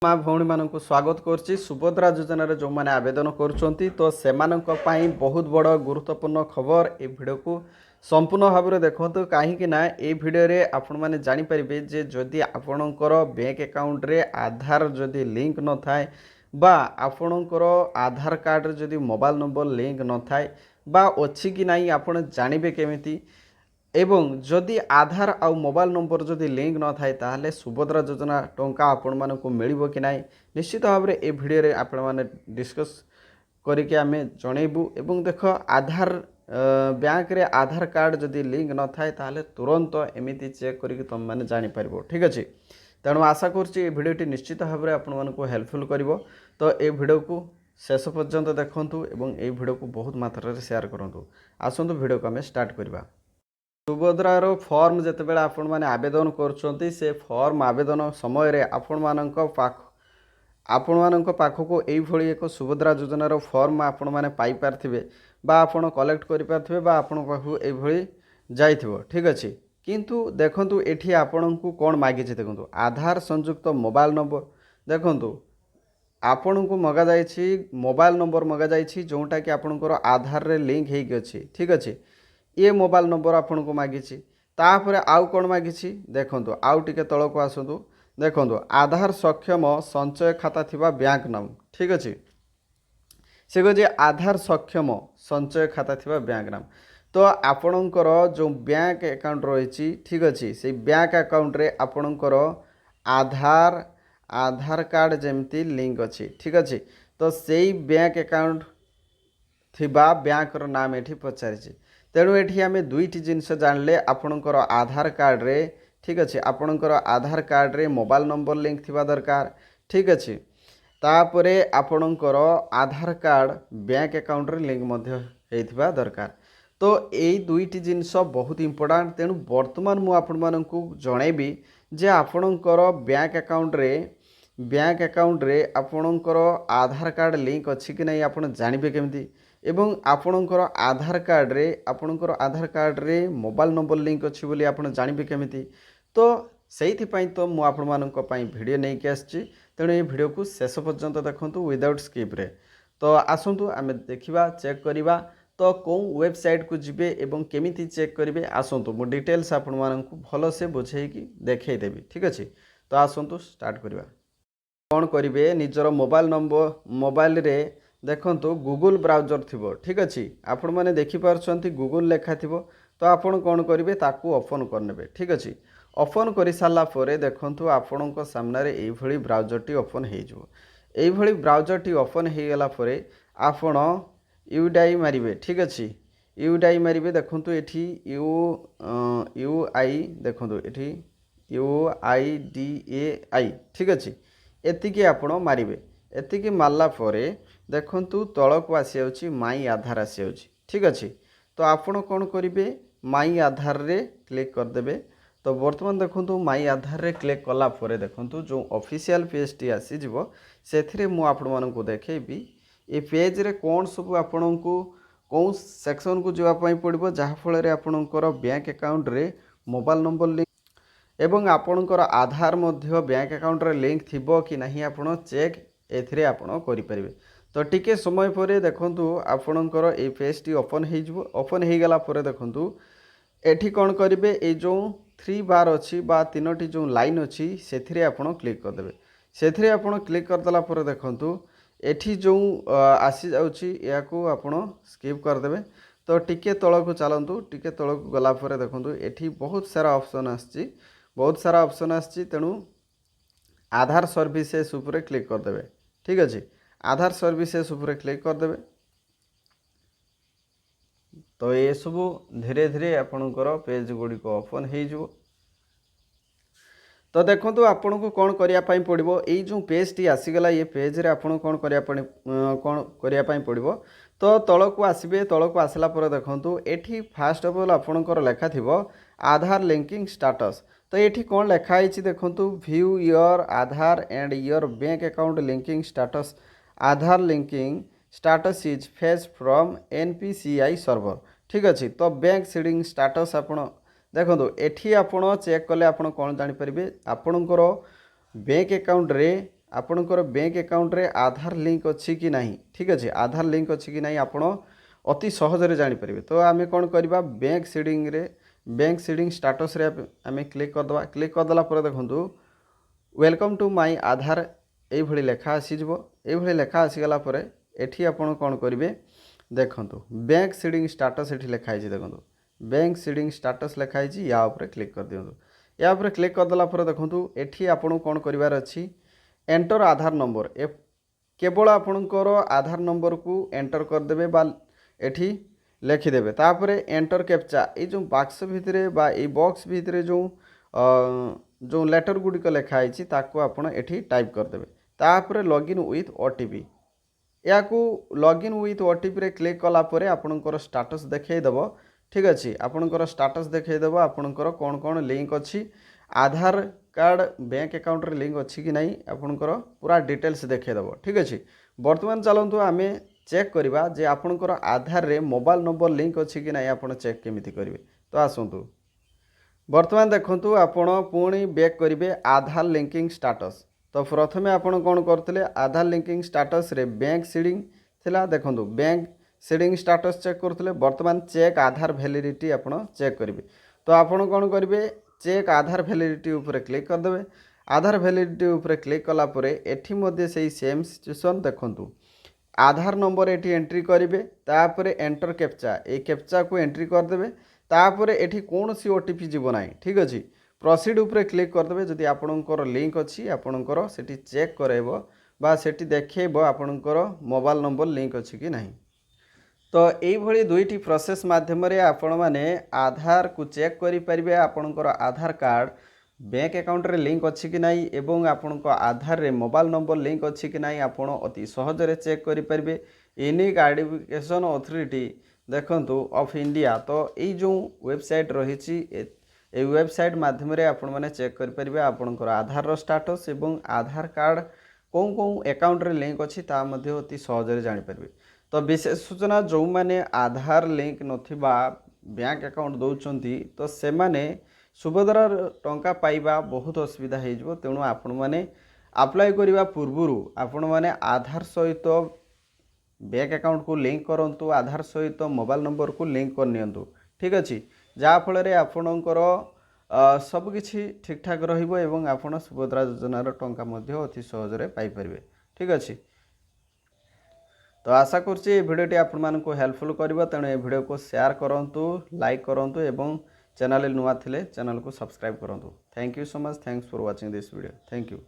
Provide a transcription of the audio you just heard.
माँ भौणी मानक स्वागत करछि। सुभद्रा योजना जो मैंने आवेदन करुँच तो से बहुत बड़ गुरुत्वपूर्ण खबर ए भिडियो को संपूर्ण भाव में देखो कहीं ये भिडियो आपण मैंने जानीपारे जे जदि आपणकर बैंक अकाउंट रे आधार जदि लिंक न थाए बा आपणकर आधार कार्ड जदि मोबाइल नंबर लिंक न थाए बा अच्छी कि नहीं आपण जानवे केमिति एवं जदि आधार आउ मोबाइल नंबर जदि लिंक न थाए ताहले सुभद्रा योजना टंका आपण मानक मिलिबो कि नाही निश्चित भाव में ए भिडियो रे आपण माने डिस्कस करके आमे जणैबू। एवं देख आधार बैंक रे आधार कार्ड जदि लिंक न थाए ताहले तुरंत एमिति चेक करके तुम माने जानि पारिबो। ठीक अछि, तेणु आशा करछि ए भिडियोटी निश्चित भाव में आपण मानक हेल्पफुल करिवो। तो ए भिडियो को शेष पर्यंत देखंतु एवं ए भिडियो को बहुत मात्रा रे शेयर करंतु। आसंतु भिडियो को आमे स्टार्ट करबा। सुभद्रार फॉर्म जितेबाला आपण मैंने आवेदन करुँच से फॉर्म आवेदन समय आपण पाखक यही एक सुभद्रा योजनार फॉर्म आपण मैंने पाइपारे बा आपण कलेक्ट करें बा आपण पाखक ये जाइथिबो। ठीक अच्छे, किंतु देखंतु एठी आपण को कौन मागिছে देखंतु आधार संयुक्त मोबाइल नंबर देखंतु आपण को मगा जाइछि मोबाइल नंबर मगा जाइछि जोटा कि आपणकर आधार रे लिंक होइक अछि। ठीक अच्छे, ये मोबाइल नंबर आपन को मागिछि तापर आउ कौन मागिछि देखंतु आउ टिके तल को आसंतु देखंतु आधार सक्षम संचय खाता थिबा बैंक नाम। ठीक अच्छे, से कहे आधार सक्षम संचय खाता थिबा बैंक नाम। तो आपणकर जो बैंक अकाउंट रही ठीक अच्छे से बैंक अकाउंट रे आपणकर आधार कार्ड जमती लिंक अच्छी। ठीक अच्छे, तो सेई बैंक अकाउंट थिबा बैंक रो नाम एठी पचारिछि। तेणु ये आम दुईटी जिनस जानले आपणकर आधार कार्ड रे ठीक अच्छे आपणकर आधार कार्ड रे मोबाइल नंबर लिंक थिबा दरकार। ठीक अच्छे, तापरे आपणकर आधार कार्ड बैंक अकाउंट रे लिंक मध्य हेइथिबा दरकार। तो यही दुईटी जिनस बहुत इंपोर्टेंट। तेणु वर्तमान मु आपण मानकु जणैबी जे आपणकर बैंक अकाउंट रे आपणकर आधार कार्ड लिंक अच्छी कि नहीं आपण जानबे केमती एवं आपणकर आधार कार्ड रे मोबाइल नंबर लिंक अच्छी बोली आपण जानबे केमिति। तो सेइथिपई तो मु आपण मानक पई वीडियो नै के आछि। तेणु ये वीडियो को शेष पर्यंत देखंतु विदाउट स्किप रे। तो आसंतु आमे देखिबा चेक करिबा तो कौ वेबसाइट को जिबे एवं केमिति चेक करिवे आसंतु मु डिटेल्स आपण मानक भलो से बुझेई कि देखै देबी। ठीक अछि, तो आसंतु स्टार्ट करिबा। कौन करिवे निजर मोबाइल रे देखंतु गूगल ब्राउजर थिबो। ठीक अच्छे, आपण मैंने देखिपारछंती गूगल लेखा थिबो। तो आपण कौन करिवे ताकू ओपन करनेबे। ठीक अच्छे, ओपन कर सारा पर देखंतु आपणक सामने ये ब्राउजरटी ओपन हो ये ब्राउजरटी ओपन हो गला पर आपण यूआई मारिबे। ठीक अच्छे, यूआई मारिबे देखंतु एठी यूआई देखंतु एठी UIDAI। ठीक अच्छे, एतिकी आपण मारिबे। एतिकी मारला परे देखंतु तल को आसी जाउची माई आधार आसी जाउची। ठीक अच्छे, तो आपण कौन करिवे माई आधार रे क्लिक कर देबे। तो वर्तमान देखंतु माई आधार रे क्लिक कला परे देखंतु जो ऑफिशियल पेज टी आसी जिवो सेथिरे मु आपण मानकु देखेबी ए पेज रे कोन सब आपण को कौन सेक्शन को जावा पई पड़िबो जहा फल रे आपणकर बैंक अकाउंट रे मोबाइल नंबर लिंक एवं आपणकर आधार मध्य बैंक अकाउंट रे लिंक थिबो कि नहीं आपण चेक एथिरे आपण करि परिबे। तो टिके समय पर देखंतु आपणकर ए पेज टी ओपन हो जिवो। ओपन हो गला पर देखंतु एठी कौन करिवे ए जो 3 बार अच्छी बा 3टी जो लाइन अच्छी सेथिरे आपण क्लिक कर देबे। सेथिरे आपण क्लिक कर दला पर देखंतु एठी जो आसी जाउची याकू आपण स्किप कर देबे। तो टिके तळ को चलंतु, टिके तळ को गला पर देखंतु एठी बहुत सारा ऑप्शन आछि तेणु आधार सर्विसेस उपरे क्लिक कर देबे। ठीक अच्छे, आधार सर्विसेस उपरे क्लिक कर देबे। तो ये सब धीरे धीरे आपणकर पेज गुड़ी को ओपन हो। तो देखो आपन को कौन करने पड़ो ये जो पेज टी आसीगला ये पेज रे आपन कौन करने पड़ो। तो तल को आसबे, तल को आसला पर देखो ये फास्ट ऑफ ऑल आपणकर लेखा थी आधार लिंकिंग स्टाटस। तो ये कौन लिखाई देखो view your Aadhaar and your bank account linking status. Aadhaar linking status is fetch from NPCI server. ठीक अच्छे, तो बैंक सीडिंग स्टाटस आपण देखो एठी आपण चेक कले आपण कौन जानी परिबे आपणकर बैंक अकाउंट रे आपणकर बैंक अकाउंट रे आधार लिंक अच्छी कि नहीं। ठीक अच्छे, आधार लिंक अच्छी कि नहीं आपण अति सहजरे जानीपर। तो आम कौन करवा बैंक सीडिंग रे बैंक सीडिंग स्टाटस रे आम क्लिक करदे। क्लिक करदेला देखूँ वेलकम टू माई आधार ये लेखा आसीज। ये लेखा आसीगला एठी आपण कौन करेंगे देखूँ बैंक सीडिंग स्टाटस ये लिखाई देखूँ बैंक सीडिंग स्टाटस लिखाई या उपरे क्लिक कर दिंतु। या उपरे क्लिक करदेला देखूँ एठी आपण कौन करार अच्छी एंटर आधार नंबर केवल आपणकर आधार नंबर को एंटर करदे बा एठी लिखिदेवे। तापरे एंटर कैप्चा ये जो बक्स भितर बा ये बॉक्स भितर जो लेटर गुड़िक लिखाई ताकू आपण एठी टाइप करदे। तापरे लॉगिन विथ ओटीपी या लॉगिन विथ ओटीपी रे क्लिक कलापर आपणकर स्टाटस देखईदेव। ठीक अच्छे, आपणकर स्टाटस देखईदेव आपणकर कौन कौन लिंक अच्छी आधार कार्ड बैंक अकाउंट रे लिंक अच्छी कि नहीं आपणकर पूरा डिटेल्स देखईदेव। ठीक अच्छे, बर्तमान चलतु आम चेक करवा जे आपणकर आधार रे मोबाइल नंबर लिंक अच्छी कि नहीं आपण चेक केमिति करेंगे। तो आसतु बर्तमान देखूँ आपण पुणी बैक करेंगे आधार लिंकिंग स्टाटस। तो प्रथमे आपण कौन करते आधार लिंकिंग स्टाटस रे बैंक सीडिंग थिला देखूँ बैंक सीडिंग स्टाटस चेक करते। बर्तमान चेक आधार वैलिडिटी आपण चेक करेंगे। तो आपण कौन करेंगे चेक आधार वैलिडिटी उपरे क्लिक करदे। आधार वैलिडिटी उपरे क्लिक कलापर एठी मध्य से सेम सिचुएसन देखूँ आधार नंबर एठी एंट्री करेंगे। तापर एंटर कैप्चा ये कैप्चा को एंट्री करदे। तापर एठी कौन सी ओटीपी जीव ना। ठीक अच्छे, प्रोसीड उपरे क्लिक करदे। जदि आपणकर लिंक अच्छी आपणकर सेठी चेक कराइब बा सेठी देखैब आपणकर मोबाइल नंबर लिंक अच्छी कि नहीं। तो यही दुईटी प्रोसेस माध्यम आपण मैंने आधार को चेक करें आपणकर आधार कार्ड बैंक अकाउंट रे लिंक अच्छी कि नहीं एवं आपण आधार रे मोबाइल नंबर लिंक अच्छी कि नहीं आपण अति सहजरे चेक करेंगे। यूनिक आइडेंटिफिकेशन अथॉरिटी देखंतु ऑफ इंडिया तो ये जो वेबसाइट रही वेबसाइट माध्यम आपण मैंने चेक करेंगे आपणकर आधार रो स्टाटस एवं आधार कार्ड कौन कौन अकाउंट रे लिंक अच्छी अति सहजरे जानीपर। तो विशेष सूचना जो मैंने आधार लिंक नथिबा बैंक अकाउंट दौरान तो से माने सुभद्रा टंका पाइबा बहुत असुविधा हो। तेणु आपण मैंने अप्लाई करने पूर्व आपण मैंने आधार सहित बैंक अकाउंट को लिंक करूँ आधार सहित मोबाइल नंबर को लिंक करनियंतु। ठीक अच्छे, जहाँफल आपणकर सबकि ठीक ठाक रही आपण सुभद्रा योजनार टंका अति सहजरे पाइपर। ठीक अच्छे, तो आशा करछि भिडियोटी आपण मानकु हेल्पफुल करिवो। तेणु ए भिडियो को शेयर करंतु, लाइक करंतु एवं चैनल नुआ थिले चैनल को सब्सक्राइब करंतु। Thank you so much, thanks for watching this video. Thank you.